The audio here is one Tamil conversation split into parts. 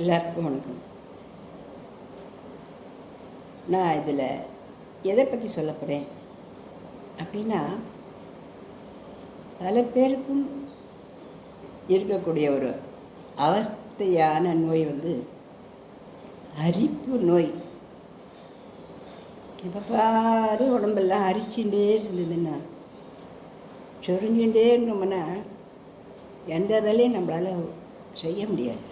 எல்லாருக்கும் வணக்கம். நான் இதில் எதை பற்றி சொல்ல போகிறேன் அப்படின்னா, பல பேருக்கும் இருக்கக்கூடிய ஒரு அவஸ்தையான நோய் அரிப்பு நோய். இப்போ பாரு உடம்பெல்லாம் அரிச்சுட்டே இருந்ததுன்னா, சொரிஞ்சுட்டே இருந்தோம்னா எந்த வேலையும் நம்மளால் செய்ய முடியாது.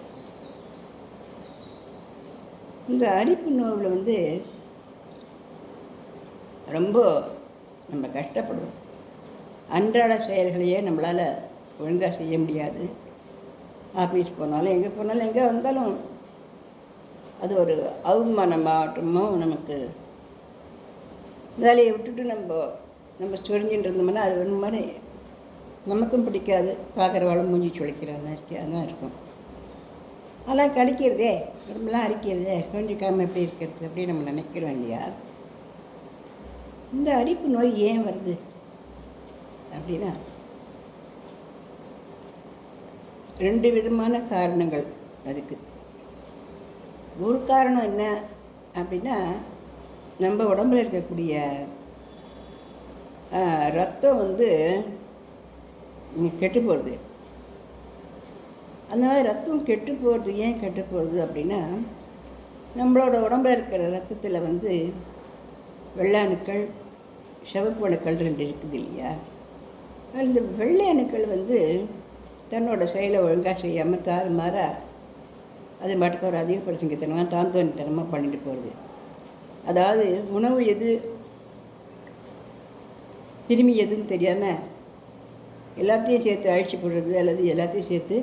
இந்த அரிப்பு நோயில் ரொம்ப நம்ம கஷ்டப்படுவோம். அன்றாட செயல்களையே நம்மளால் ஒழுங்காக செய்ய முடியாது. ஆஃபீஸ் போனாலும் எங்கே வந்தாலும் அது ஒரு அவமானமாகட்டமோ, நமக்கு வேலையை விட்டுட்டு நம்ம சொரிஞ்சின்னு இருந்தோம்னா அது ஒரு மாதிரி நமக்கும் பிடிக்காது. பார்க்குறவாளும் மூஞ்சி சுழிக்கிற மாதிரி அதான் இருக்கும். அதெல்லாம் கழிக்கிறதே, உடம்புலாம் அரிக்கிறதே, கொஞ்சிக்காமல் எப்படி இருக்கிறது அப்படின்னு நம்ம நினைக்கிறோம் இல்லையா? இந்த அரிப்பு நோய் ஏன் வருது அப்படின்னா, 2 விதமான காரணங்கள் அதுக்கு. ஒரு காரணம் என்ன அப்படின்னா, நம்ம உடம்புல இருக்கக்கூடிய ரத்தம் கெட்டு போகிறது. அந்த மாதிரி ரத்தம் கெட்டு போகிறது ஏன் கெட்டு போகிறது அப்படின்னா, நம்மளோட உடம்புல இருக்கிற ரத்தத்தில் வெள்ளை அணுக்கள், சிவப்பு அணுக்கள் 2 இருக்குது இல்லையா? இந்த வெள்ளை அணுக்கள் தன்னோட செயலை ஒழுங்காக செய்யாமல் தாறுமாற அது பாட்டுக்கு ஒரு அதிகப்படுத்திங்கத்தனமாக தான் தோணித்தனமாக பண்ணிட்டு போகிறது. அதாவது உணவு எது கிருமி எதுன்னு தெரியாமல் எல்லாத்தையும் சேர்த்து அழிச்சு போடுறது, அல்லது எல்லாத்தையும் சேர்த்து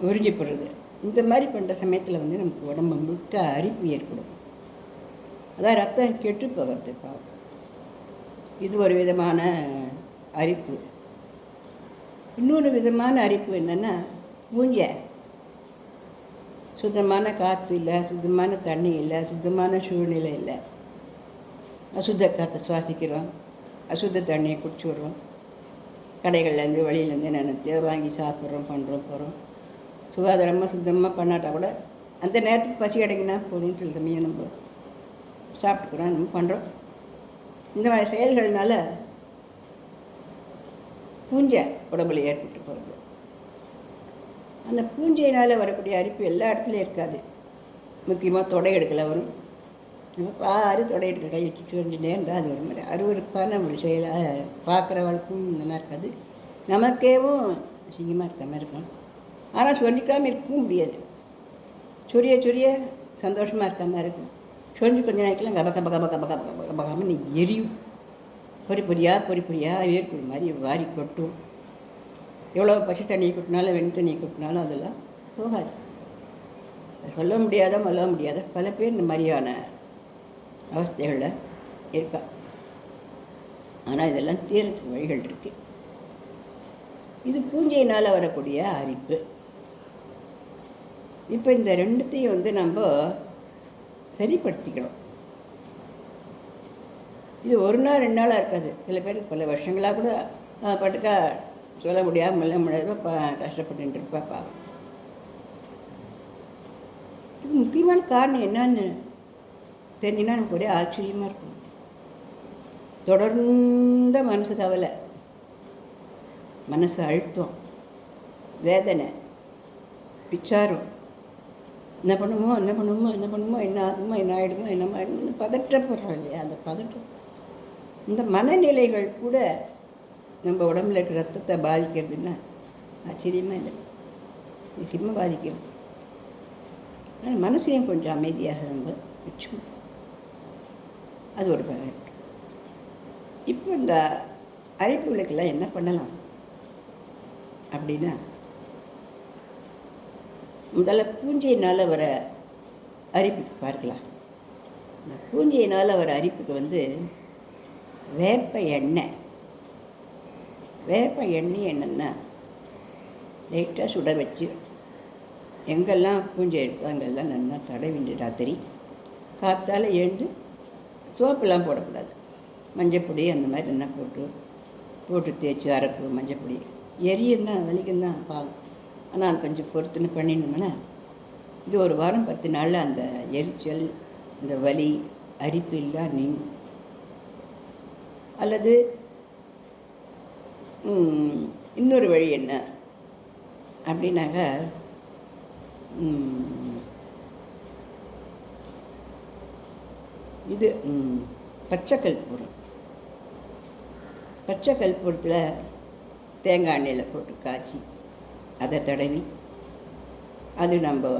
உறிஞ்சி போடுறது. இந்த மாதிரி பண்ணுற சமயத்தில் நமக்கு உடம்பு முழுக்க அரிப்பு ஏற்படும். அதான் ரத்தம் கெட்டு போகிறது பாவம். இது ஒரு விதமான அரிப்பு. இன்னொரு விதமான அரிப்பு என்னென்னா, பூஞ்சை. சுத்தமான காற்று இல்லை, சுத்தமான தண்ணி இல்லை, சுத்தமான சூழ்நிலை இல்லை. அசுத்த காற்றை சுவாசிக்கிறோம், அசுத்த தண்ணியை குடிச்சு விடுறோம். கடைகள்லேருந்து வெளியிலேருந்து நினைத்து வாங்கி சாப்பிட்றோம், பண்ணுறோம், போகிறோம். சுகாதாரமாக சுத்தமாக பண்ணாட்டால் கூட அந்த நேரத்துக்கு பசி கிடைக்குன்னா போதும், சில சமயம் நம்ம சாப்பிட்டுக்கிறோம், நம்ம பண்ணுறோம். இந்த மாதிரி செயல்கள்னால பூஞ்சை உடம்புல ஏற்பட்டு போகிறது. அந்த பூஞ்சையினால் வரக்கூடிய அரிப்பு எல்லா இடத்துலையும் இருக்காது. முக்கியமாக தொடை எடுக்கல வரும். நம்ம பாரு தொடை எடுக்கல கை வச்சுட்டு வந்துட்டே இருந்தால் அது ஒரு மாதிரி அருவருப்பான ஒரு செயலாக பார்க்குறவளுக்கும் நல்லா இருக்காது, நமக்கேவும் அசிங்கமாக இருக்க மாதிரி இருக்கும். ஆனால் சொல்லிக்காமல் இருக்கவும் முடியாது. சொரிய சந்தோஷமாக இருக்க மாதிரி இருக்கும். சொரிஞ்சு கொஞ்சம் நேரத்தில் கப கப கப கப கப கப கபகாமல் நீ எரியும். பொறி பொறியாக வேர்க்குழி மாதிரி வாரி கொட்டும். எவ்வளோ பசி தண்ணியை கொட்டினாலும் வெண் தண்ணியை கொட்டினாலும் அதெல்லாம் போகாது. சொல்ல முடியாத பல பேர் இந்த மாதிரியான அவஸ்தைகளில் இருக்கா. ஆனால் இதெல்லாம் தீரத்துக்கு வழிகள் இருக்குது. இது பூஞ்சையினால் வரக்கூடிய அரிப்பு. இப்போ இந்த 2த்தையும் நம்ம சரிப்படுத்திக்கணும். இது ஒரு நாள் 2 நாளாக இருக்காது. சில பேருக்கு பல வருஷங்களாக கூட பட்டுக்கா சொல்ல முடியாமல் கஷ்டப்பட்டு இருப்பா. இதுக்கு முக்கியமான காரணம் என்னன்னு தெரிஞ்சுன்னா நமக்கு ஒரே ஆச்சரியமாக இருக்கும். தொடர்ந்த மனசு கவலை, மனசு அழுத்தம், வேதனை, விசாரம், என்ன பண்ணுமோ என்ன ஆகுமோ என்ன ஆகிடுமோ பதற்றப்படுறோம் இல்லையா? அந்த பதட்டம், இந்த மனநிலைகள் கூட நம்ம உடம்புல இருக்கிற ரத்தத்தை பாதிக்கிறதுன்னா ஆச்சரியமாக இல்லை, நிச்சயமாக பாதிக்கிறது. ஆனால் மனசையும் கொஞ்சம் அமைதியாக நம்ம வச்சோம், அது ஒரு பலன். இப்போ இந்த அரிப்புகளுக்கெல்லாம் என்ன பண்ணலாம் அப்படின்னா, முதல்ல பூஞ்சையினால் வர அரிப்புக்கு பார்க்கலாம். இந்த பூஞ்சையினால் வர அரிப்புக்கு வேப்ப எண்ணெய் என்னென்னா, லைட்டாக சுட வச்சு எங்கெல்லாம் பூஞ்சை இருக்கோ அங்கெல்லாம் நல்லா தடவிண்டு ராத்திரி காற்றால் எழுந்து, சோப்பெல்லாம் போடக்கூடாது, மஞ்சப்பொடி அந்த மாதிரி என்ன போட்டு தேய்ச்சி அரைப்பு மஞ்சப்பொடி எரியுன்னா வலிக்கும் தான் பாவம். ஆனால் அது கொஞ்சம் பொறுத்துன்னு பண்ணினோம்னா இது ஒரு வாரம் 10 நாளில் அந்த எரிச்சல், இந்த வலி, அரிப்பு எல்லாம் நீங்கும். அல்லது இன்னொரு வழி என்ன அப்படின்னாக்கா, இது பச்சை கற்பூரம். பச்சை கற்பூரத்தில் தேங்காய் எண்ணெயில் போட்டு காய்ச்சி அதை தடவி அது நம்ம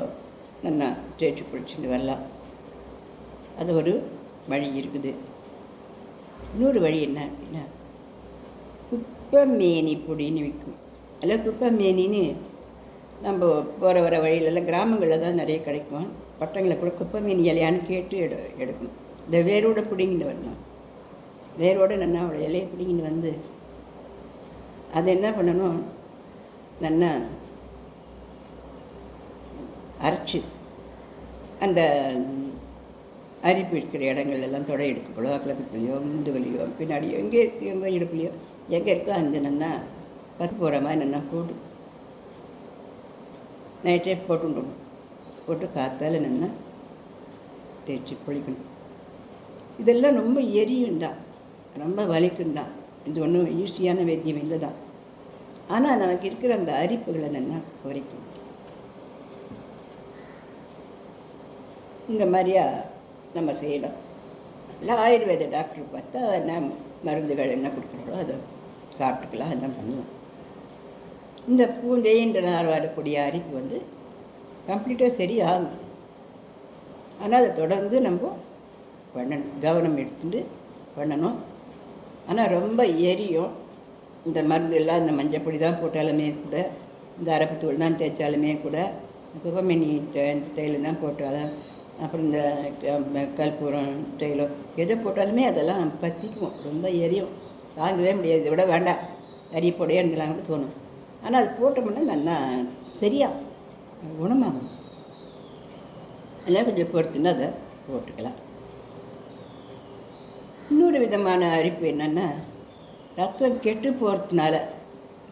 நல்லா தேய்ச்சி குளிச்சுட்டு வரலாம். அது ஒரு வழி இருக்குது. இன்னொரு வழி என்ன அப்படின்னா, குப்பைமேனி பொடின்னு விற்கும். அதில் குப்பைமேனின்னு நம்ம போகிற வர வழியிலெல்லாம் கிராமங்களில் தான் நிறைய கிடைக்கும். பட்டங்களை கூட குப்பைமேனி இலையான்னு கேட்டு எடுக்கணும். இந்த வேரோடு பிடிங்கிட்டு வரணும். வேரோடு நல்லா அவ்வளோ இலையை பிடிங்கிட்டு வந்து அதை என்ன பண்ணணும், நல்லா அரைச்சி அந்த அரிப்பு இருக்கிற இடங்கள்லாம் தொடை எடுக்க போல கிளப்பத்துலையோ முந்துகளையோ பின்னாடியோ எங்கே இருக்குது எங்கே இடுப்புலையோ எங்கே இருக்கோ அந்த நல்லா பத்து போகிற மாதிரி நல்லா போட்டு நைட்டே போட்டுடணும். போட்டு காற்றால் நல்லா தேய்ச்சி குளிக்கணும். இதெல்லாம் ரொம்ப எரியும் தான், ரொம்ப வலிக்கும் தான். இது ஒன்றும் ஈஸியான வைத்தியம் இல்லை தான். ஆனால் நமக்கு இருக்கிற அந்த அரிப்புகளை நல்லா குறைக்கும். இந்த மாதிரியா நம்ம செய்யலாம். இல்லை ஆயுர்வேத டாக்டர் பார்த்தா என்ன மருந்துகள் என்ன கொடுக்குறாங்களோ அதை சாப்பிட்டுக்கலாம், அதெல்லாம் பண்ணலாம். இந்த பூஞ்சைன்றனால் வரக்கூடிய அரிப்பு கம்ப்ளீட்டாக சரி ஆகும். ஆனால் அதை தொடர்ந்து நம்ம பண்ணணும், கவனம் எடுத்துட்டு பண்ணணும். ஆனால் ரொம்ப எரியும். இந்த மருந்து எல்லாம் இந்த மஞ்சப்பொடி தான் போட்டாலுமே கூட, இந்த அரப்புத்தூள் தான் தேய்ச்சாலுமே கூட, குப்பைமேனி தைலம் தான் போட்டாலும், அப்புறம் இந்த கற்பூரம் தைலம் எதை போட்டாலுமே அதெல்லாம் பற்றிக்கும், ரொம்ப எரியும், தாங்கவே முடியாது. இதை விட வேண்டாம் அரிப்பொடையலாம் கூட தோணும். ஆனால் அது போட்டோம்னா நல்லா சரியா குணமாகும். அதெல்லாம் கொஞ்சம் பொறுத்துன்னா அதை போட்டுக்கலாம். இன்னொரு விதமான அரிப்பு என்னென்னா, ரத்தம் கெட்டு போகிறதுனால,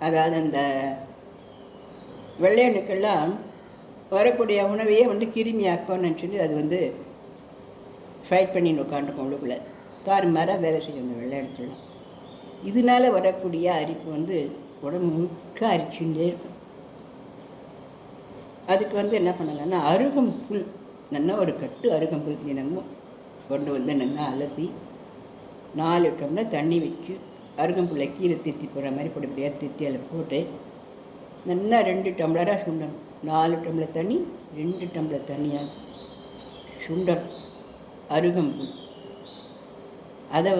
அதாவது அந்த வெள்ளையணுக்கெல்லாம் வரக்கூடிய உணவையே கிருமியாக்கணும்னு சொல்லி அது ஃபைட் பண்ணின்னு உட்காந்துருக்கும் உள்ளுக்குள்ளே. தாறுமாறாக வேலை செய்யும் அந்த வெள்ளையணுக்கெல்லாம். இதனால் வரக்கூடிய அரிப்பு உடம்பு முழுக்க அரிச்சுட்டே இருக்கும். அதுக்கு என்ன பண்ணலான்னா, அருகம்புல் நல்லா ஒரு கட்டு அருகம்புல் தினமும் கொண்டு நல்லா அலசி 4 டம்ளர் தண்ணி வச்சு, அருகம்புல்லை கீரை தித்தி போடுற மாதிரி பொடிப்படியாக தித்தி அதில் போட்டு நல்லா 2 டம்ளராக சுண்டணும். 4 டம்ளர் தண்ணி 2 டம்ளர் தண்ணியாக சுண்டணும் அருகம்புல். அதை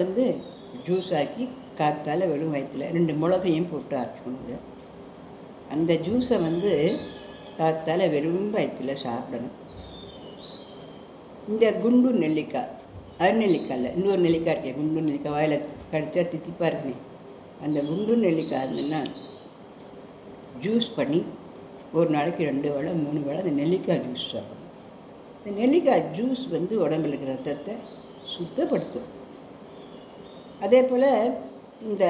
ஜூஸ் ஆக்கி காத்தால் வெறும் வயிற்றில் 2 மிளகையும் போட்டு அரைச்சிக்கணும். அந்த ஜூஸை காத்தால் வெறும் வயிற்றில் சாப்பிடணும். இந்த குண்டு நெல்லிக்காய், அருநெல்லிக்காயில் இன்னொரு நெல்லிக்காய் இருக்கேன், குண்டு நெல்லிக்காய், வாயில் கடிச்சா தித்திப்பாக இருக்குனே, அந்த குண்டு நெல்லிக்காய் இருந்துன்னா ஜூஸ் பண்ணி ஒரு நாளைக்கு 2 வேளை 3 வேளை அந்த நெல்லிக்காய் ஜூஸ் சாப்பிடணும். இந்த நெல்லிக்காய் ஜூஸ் உடம்பில் இருக்கிற ரத்தத்தை சுத்தப்படுத்தும். அதே போல் இந்த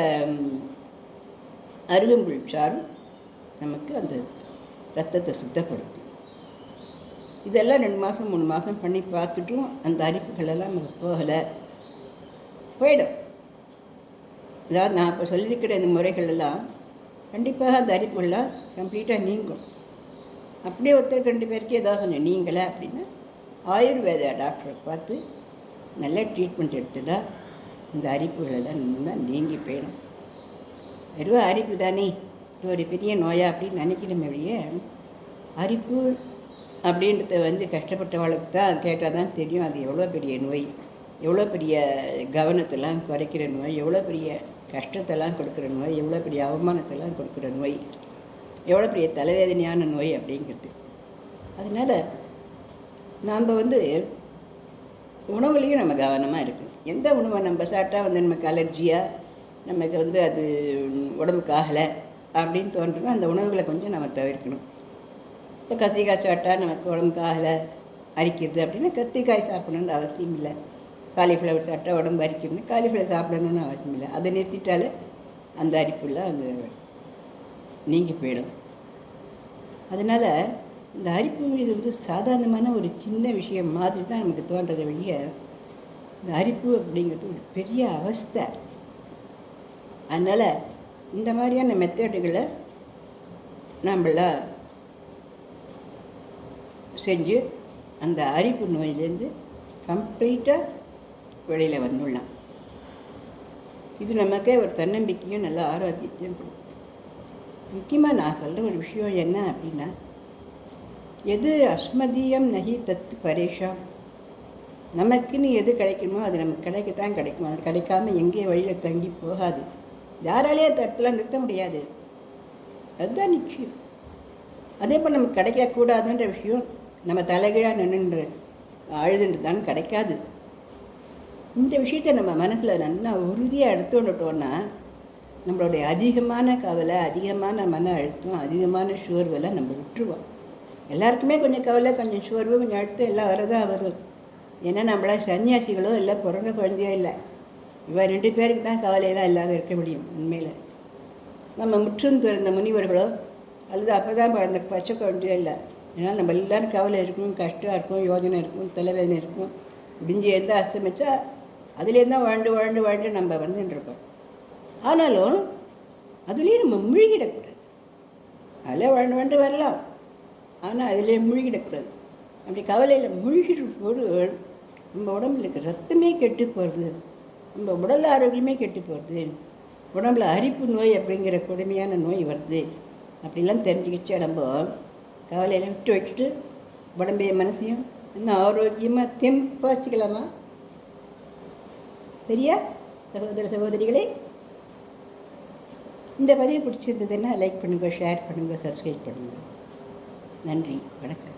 அருகம்புல் சாறு நமக்கு அந்த ரத்தத்தை சுத்தப்படுத்தும். இதெல்லாம் 2 மாதம் 3 மாதம் பண்ணி பார்த்துட்டும் அந்த அரிப்புகளெல்லாம் நமக்கு போயிடும். அதாவது நான் இப்போ சொல்லியிருக்கிற இந்த முறைகளெல்லாம் கண்டிப்பாக அந்த அரிப்புகள்லாம் கம்ப்ளீட்டாக நீங்கும். அப்படியே ஒருத்தர் 2 பேருக்கு ஏதாவது கொஞ்சம் நீங்கலை அப்படின்னா ஆயுர்வேத டாக்டரை பார்த்து நல்ல ட்ரீட்மெண்ட் எடுத்துட்டா இந்த அரிப்புகளெல்லாம் நல்லா நீங்கி போயிடும். வெறும் அரிப்பு தானே, இது ஒரு பெரிய நோயா அப்படின்னு நினைக்கணும். அப்படியே அரிப்பு அப்படின்றத கஷ்டப்பட்டவளுக்கு தான் கேட்டால் தான் தெரியும் அது எவ்வளோ பெரிய நோய், எவ்வளோ பெரிய கவனத்தெல்லாம் குறைக்கிற நோய், எவ்வளோ பெரிய கஷ்டத்தெல்லாம் கொடுக்குற நோய், எவ்வளோ பெரிய அவமானத்தெல்லாம் கொடுக்குற நோய், எவ்வளோ பெரிய தலைவேதனையான நோய் அப்படிங்கிறது. அதனால் நாம் உணவுலேயும் நம்ம கவனமாக இருக்கணும். எந்த உணவை நம்ம சாப்பிட்டா நமக்கு அலர்ஜியாக, நமக்கு அது உடம்புக்கு ஆகலை அப்படின்னு தோன்றுமோ அந்த உணவுகளை கொஞ்சம் நம்ம தவிர்க்கணும். இப்போ கத்திரிக்காய் சாப்பிட்டா நமக்கு உடம்புக்கு ஆகலை, அரிக்கிறது அப்படின்னா கத்திரிக்காய் சாப்பிடணுன்னு அவசியம் இல்லை. காலிஃப்ளவர் சாப்பிட்டா உடம்பு அரிக்கணும்னு காலிஃப்ளவர் சாப்பிடணுன்னு அவசியம் இல்லை. அதை நிறுத்திட்டாலே அந்த அரிப்புலாம் நீங்கி போயிடும். அதனால் இந்த அரிப்புங்கிறது வந்து சாதாரணமான ஒரு சின்ன விஷயம் மாதிரி தான் நமக்கு தோன்றதை வழிய, இந்த அரிப்பு அப்படிங்கிறது ஒரு பெரிய அவஸ்தை. அதனால் இந்த மாதிரியான மெத்தடுகளை நம்மளாம் செஞ்சு அந்த அரிப்பு நோயிலேருந்து கம்ப்ளீட்டாக வெளியில் வந்துடலாம். இது நமக்கே ஒரு தன்னம்பிக்கையும் நல்ல ஆரோக்கியத்தையும் கொடுக்கும். முக்கியமாக நான் சொல்கிற ஒரு விஷயம் என்ன அப்படின்னா, எது அஸ்மதியம் நகி தத்து பரேஷாம், நமக்குன்னு எது கிடைக்குமோ அது நமக்கு கிடைக்கத்தான் கிடைக்கும். அது கிடைக்காம எங்கேயும் வழியில் தங்கி போகாது. யாராலேயே தட்டலாம் நிறுத்த முடியாது. அதுதான் நிச்சயம். அதே போல் நமக்கு கிடைக்கக்கூடாதுன்ற விஷயம் நம்ம தலைகீழாக நின்று அழுதுன்றதான் கிடைக்காது. இந்த விஷயத்தை நம்ம மனசில் நல்லா உறுதியாக எடுத்துட்டோன்னா நம்மளுடைய அதிகமான கவலை, அதிகமான மன அழுத்தம், அதிகமான சோர்வெல்லாம் நம்ம விட்டுருவோம். எல்லாருக்குமே கொஞ்சம் கவலை, கொஞ்சம் சோர்வு, கொஞ்சம் அழுத்தம் எல்லாம் வரதான் வரும். ஏன்னா நம்மள சன்னியாசிகளோ இல்லை பிறந்த குழந்தையோ இல்லை. இவ 2 பேருக்கு தான் கவலை தான் இல்லாமல் இருக்க முடியும். உண்மையில் நம்ம முற்றும் திறந்த முனிவர்களோ அல்லது அப்போ தான் அந்த பச்சை குழந்தையோ இல்லை. ஏன்னா நம்ம எல்லோரும் கவலை இருக்கும், கஷ்டம் இருக்கும், யோஜனை இருக்கும், தலைவேதனை இருக்கும். முடிஞ்சு எந்த அஸ்தமிச்சா அதுலேருந்து தான் வாழ்ந்து நம்ம வந்துட்டுருக்கோம். ஆனாலும் அதுலேயும் நம்ம முழுகிடக்கூடாது. அதில் வாழ்ந்து வரலாம், ஆனால் அதிலே முழுகிடக்கூடாது. அப்படி கவலையில் முழுகிடும் போது நம்ம உடம்புல இருக்க ரத்தமே கெட்டு போகிறது, நம்ம உடல் ஆரோக்கியமே கெட்டு போகிறது, உடம்புல அரிப்பு நோய் அப்படிங்கிற கொடுமையான நோய் வருது. அப்படிலாம் தெரிஞ்சுக்கிச்சு நம்ம கவலையெல்லாம் விட்டு வச்சுட்டு உடம்பைய மனசையும் இன்னும் ஆரோக்கியமாக தெம்பாக வச்சுக்கலாமா? சரியா சகோதர சகோதரிகளே? இந்த பதிவு பிடிச்சிருந்ததுன்னா லைக் பண்ணுங்கள், ஷேர் பண்ணுங்கள், சப்ஸ்கிரைப் பண்ணுங்கள். நன்றி, வணக்கம்.